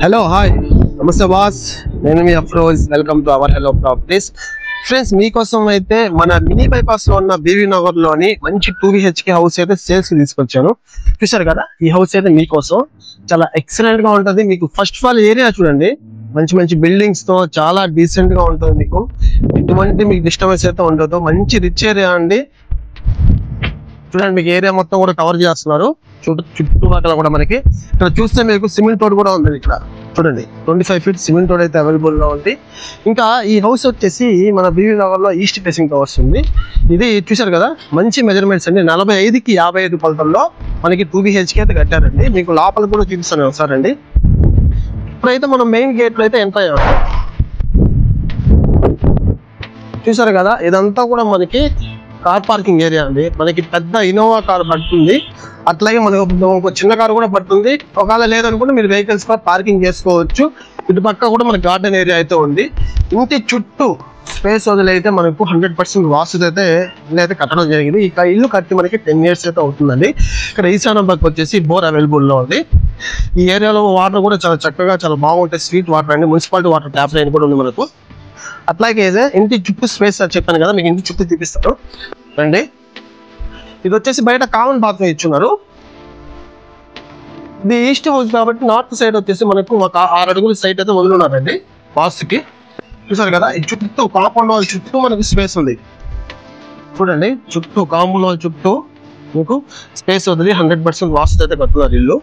Hello hi నమస్తే boss, నేను మీ Afroz. Welcome to our hello properties. Friends, మీకోసం అయితే మన మినీ బైపాస్ లో ఉన్న బీవీ నగర్ లోని మంచి 2 BHK హౌస్ అయితే సేల్స్ కి తీసుకొచ్చాను. చూసారు కదా, ఈ హౌస్ అయితే మీకోసం చాలా ఎక్సలెంట్ గా ఉంటది. మీకు ఫస్ట్ ఆఫ్ ఆల్ ఏరియా చూడండి, మంచి మంచి బిల్డింగ్స్ తో చాలా డీసెంట్ గా ఉంటుంది. మీకు ఎటువంటి మీకు డిస్టర్బెన్స్ అయితే ఉండదు. మంచి రిచ్ ఏరియా అండి. చూడండి, మీకు ఏరియా మొత్తం కూడా కవర్ చేస్తున్నారు. చుట్టుపక్కల కూడా మనకి ఇక్కడ చూస్తే మీకు సిమెంట్ రోడ్ కూడా ఉంది. ఇక్కడ చూడండి, 25 feet సిమెంట్ రోడ్ అయితే అవైలబుల్ గా ఉంది. ఇంకా ఈ హౌస్ వచ్చేసి మన బీవీ నగర్ లో ఈస్ట్ ఫేసింగ్ తో వస్తుంది. ఇది చూసారు కదా, మంచి మెజర్మెంట్స్ అండి. 45కి 55 కొలతల్లో మనకి 2 BHK అయితే కట్టారండి. మీకు లోపల కూడా చూపిస్తాను ఒకసారి అండి. ఇప్పుడైతే మనం మెయిన్ గేట్ లో అయితే ఎంటర్ అయ్యాం. చూసారు కదా, ఇదంతా కూడా మనకి కార్ పార్కింగ్ ఏరియా అండి. మనకి పెద్ద ఇన్నోవా కార్ పడుతుంది, అట్లాగే మనకు ఒక చిన్న కార్ కూడా పడుతుంది. ఒకవేళ లేదనుకుంటే మీరు వెహికల్స్ కూడా పార్కింగ్ చేసుకోవచ్చు. ఇటు పక్క కూడా మన గార్డెన్ ఏరియా అయితే ఉంది. ఇంటి చుట్టూ స్పేస్ వదిలైతే మనకు 100% వాస్తు అయితే ఇల్లు అయితే కట్టడం జరిగింది. ఇక ఇల్లు కట్టి మనకి 10 years అయితే అవుతుందండి. ఇక్కడ ఈశాన్యం పక్క వచ్చేసి బోర్ అవైలబుల్ లో ఉంది. ఈ ఏరియాలో వాటర్ కూడా చాలా చక్కగా చాలా బాగుంటాయి. స్వీట్ వాటర్ అండి. మున్సిపాలిటీ వాటర్ ట్యాప్ లైన్ కూడా ఉంది మనకు. అట్లాగే ఇంటి చుట్టూ స్పేస్ చెప్పాను కదా, మీకు ఇంటి చుట్టూ చూపిస్తాను రండి. ఇది వచ్చేసి బయట కామన్ బాత్రూమ్ ఇచ్చున్నారు. ఇది ఈస్ట్ హౌస్ కాబట్టి నార్త్ సైడ్ వచ్చేసి మనకు ఒక 6 అడుగుల సైట్ అయితే వదులున్నారండి వాస్తుకి. చూసారు కదా, ఈ చుట్టూ కాంపౌండ్ వాల్ చుట్టూ మనకి స్పేస్ ఉంది. చూడండి, చుట్టూ కాంపౌండ్ వాల్ చుట్టూ మీకు స్పేస్ వదిలి 100% వాస్తు అయితే కట్టున్నారు ఇల్లు.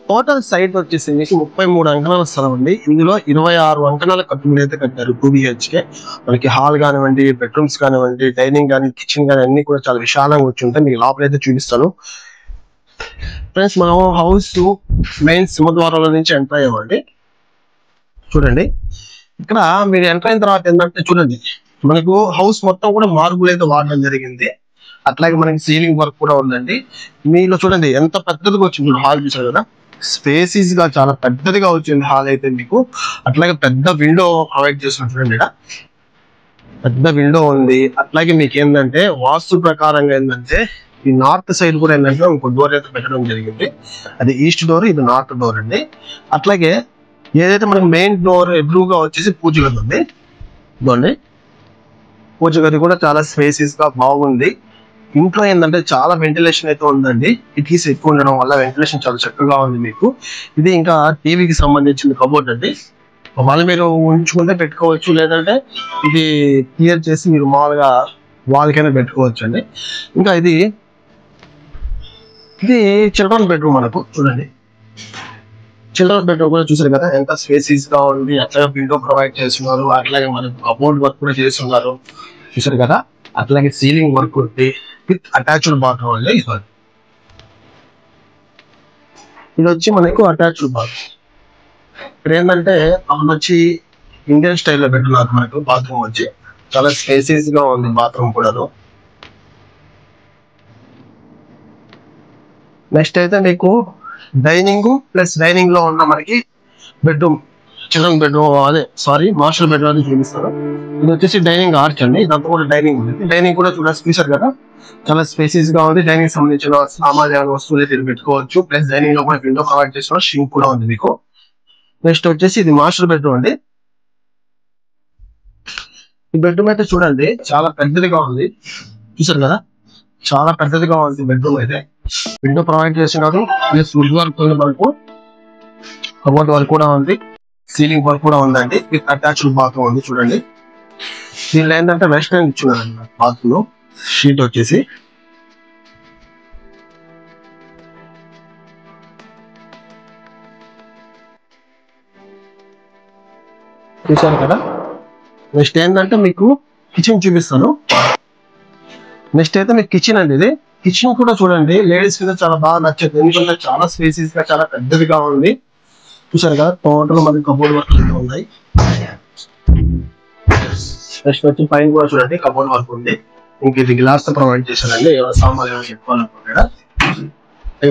టోటల్ సైట్ వచ్చేసి మీకు 33 అంకణాల స్థలం అండి. ఇందులో 26 అంకణాల కట్టుబడి అయితే కట్టారు 2 BHK. మనకి హాల్ కానివ్వండి, బెడ్రూమ్స్ కానివ్వండి, డైనింగ్ కానీ, కిచెన్ కానీ అన్ని కూడా చాలా విశాలంగా వచ్చి ఉంటాయి. మీకు లోపల అయితే చూపిస్తాను ఫ్రెండ్స్. మనం హౌస్ మెయిన్ సింహద్వారాల నుంచి ఎంటర్ అయ్యామండి. చూడండి, ఇక్కడ మీరు ఎంటర్ అయిన తర్వాత ఏంటంటే చూడండి, మనకు హౌస్ మొత్తం కూడా మార్బుల్ అయితే వాడడం జరిగింది. అట్లాగే మనకి సీలింగ్ వర్క్ కూడా ఉందండి. మీలో చూడండి ఎంత పెద్దదిగా వచ్చింది హాల్. చూసారు కదా, స్పేసీస్ గా చాలా పెద్దదిగా వచ్చింది హాల్ అయితే మీకు. అట్లాగే పెద్ద విండో ప్రొవైడ్ చేస్తున్నారు. చూడండి, ఇక్కడ పెద్ద విండో ఉంది. అట్లాగే మీకు ఏంటంటే వాస్తు ప్రకారంగా ఏంటంటే ఈ నార్త్ సైడ్ కూడా ఏంటంటే ఇంకో డోర్ అయితే పెట్టడం జరిగింది. అది ఈస్ట్ డోర్, ఇది నార్త్ డోర్ అండి. అట్లాగే ఏదైతే మనకి మెయిన్ డోర్ ఎదురుగా వచ్చేసి పూజ గది ఉంది. ఇదిగోండి, పూజ గది కూడా చాలా స్పేసీస్ గా బాగుంది. ఇంట్లో ఏంటంటే చాలా వెంటిలేషన్ అయితే ఉందండి. కిటికీస్ ఎక్కువ ఉండడం వల్ల వెంటిలేషన్ చాలా చక్కగా ఉంది మీకు. ఇది ఇంకా టీవీకి సంబంధించిన కబోర్డ్ అండి. వాళ్ళు మీరు ఉంచుకుంటే పెట్టుకోవచ్చు, లేదంటే ఇది క్లియర్ చేసి మీరు మామూలుగా వాళ్ళకైనా పెట్టుకోవచ్చు అండి. ఇంకా ఇది చిల్డ్రన్ బెడ్రూమ్ మనకు. చూడండి, చిల్డ్రన్ బెడ్రూమ్ కూడా చూసారు కదా ఎంత స్పేసీస్ గా ఉంది. అట్లాగే విండో ప్రొవైడ్ చేస్తున్నారు. అట్లాగే మనకు కబోర్డ్ వర్క్ కూడా చేస్తున్నారు. చూసారు కదా, అట్లాగే సీలింగ్ వర్క్ ఉంది విత్ అటాచ్డ్ బాత్రూమ్ అండి. ఇది వచ్చి మనకు అటాచ్డ్ బాత్రూమ్. ఇక్కడ ఏంటంటే వచ్చి ఇండియన్ స్టైల్లో పెట్టున్నారు మనకు. బాత్రూమ్ వచ్చి చాలా స్పేసీస్ గా ఉంది బాత్రూమ్ కూడా. నెక్స్ట్ అయితే మీకు డైనింగ్ ప్లస్ డైనింగ్ లో ఉన్న మనకి bedroom, children bedroom, master bedroom అని చూపిస్తారు. ఇది వచ్చేసి డైనింగ్ ఆర్చ్ అండి. ఇదంతా కూడా డైనింగ్ ఉంది. డైనింగ్ కూడా చూసారు కదా, చాలా స్పేసీస్ గా ఉంది. డైనింగ్ సంబంధించిన సామాన్య వస్తువులు అయితే పెట్టుకోవచ్చు. ప్లస్ డైనింగ్ లో కూడా విండో ప్రొవైడ్ చేసిన షింక్ కూడా ఉంది మీకు. నెక్స్ట్ వచ్చేసి ఇది మాస్టర్ బెడ్రూమ్ అండి. ఈ బెడ్రూమ్ అయితే చూడండి చాలా పెద్దదిగా ఉంది. చూసారు కదా, చాలా పెద్దదిగా ఉంది బెడ్రూమ్ అయితే. విండో ప్రొవైడ్ చేసినారు. ప్లస్ వుడ్ వర్క్ ఉంది మనకు. కబోర్డ్ వర్క్ కూడా ఉంది. సీలింగ్ వర్క్ కూడా ఉందండి. విత్ అటాచ్డ్ బాత్రూమ్ ఉంది. చూడండి, దీనిలో ఏంటంటే వెస్టర్న్ ఇచ్చున్నారండి బాత్రూమ్. షీట్ వచ్చేసి చూసారు కదా. నెక్స్ట్ ఏంటంటే మీకు కిచెన్ చూపిస్తాను. నెక్స్ట్ అయితే మీకు కిచెన్ అండి. ఇది కిచెన్ కూడా చూడండి లేడీస్ మీద చాలా బాగా నచ్చింది. ఎందుకంటే చాలా స్పేసీస్ గా చాలా పెద్దదిగా ఉంది. చూసారు కదా, టోటల్ మనకి కబోర్డ్ వర్క్ అయితే ఉన్నాయి. నెక్స్ట్ వచ్చి పైన కూడా చూడండి కబోర్డ్ వర్క్ ఉంది. ఇంక ఇది గ్లాస్ తో ప్రొవైడ్ చేశారండి. సామాన్లు చెప్పుకోవాలనుకుంటా.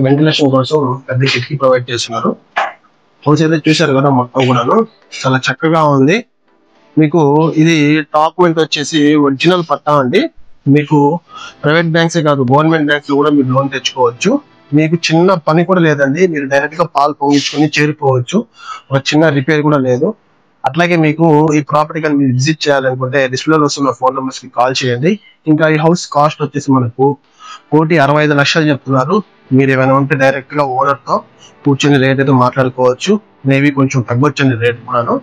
వెంటిలేషన్ కోసం పెద్ద కిటికీ ప్రొవైడ్ చేస్తున్నారు. హౌస్ అయితే చూసారు కదా, మొత్తం కూడాను చాలా చక్కగా ఉంది. మీకు ఇది డాక్యుమెంట్ వచ్చేసి ఒరిజినల్ పట్టా అండి. మీకు ప్రైవేట్ బ్యాంక్సే కాదు, గవర్నమెంట్ బ్యాంక్స్ లో కూడా మీరు లోన్ తెచ్చుకోవచ్చు. మీకు చిన్న పని కూడా లేదండి, మీరు డైరెక్ట్ గా పాలు పొంగించుకొని చేరిపోవచ్చు, ఒక చిన్న రిపేర్ కూడా లేదు. అట్లాగే మీకు ఈ ప్రాపర్టీ కానీ మీరు విజిట్ చేయాలనుకుంటే డిస్ప్లేలో వస్తున్న ఫోన్ నెంబర్స్ కి కాల్ చేయండి. ఇంకా ఈ హౌస్ కాస్ట్ వచ్చేసి మనకు 1,65,00,000 చెప్తున్నారు. మీరు ఏమైనా ఉంటే డైరెక్ట్ గా ఓనర్ తో కూర్చొని రేట్ అయితే మాట్లాడుకోవచ్చు, మేబీ కొంచెం తగ్గొచ్చండి రేట్ కూడాను.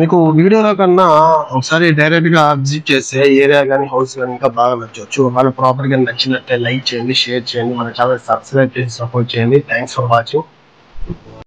మీకు వీడియోలో కన్నా ఒకసారి డైరెక్ట్ గా విజిట్ చేస్తే ఏరియా కానీ హౌస్ కానీ ఇంకా బాగా నచ్చవచ్చు. మన ప్రాపర్టీ కానీ నచ్చినట్టే లైక్ చేయండి, షేర్ చేయండి, మన ఛానల్ సబ్స్క్రైబ్ చేసి సపోర్ట్ చేయండి. Thanks for watching.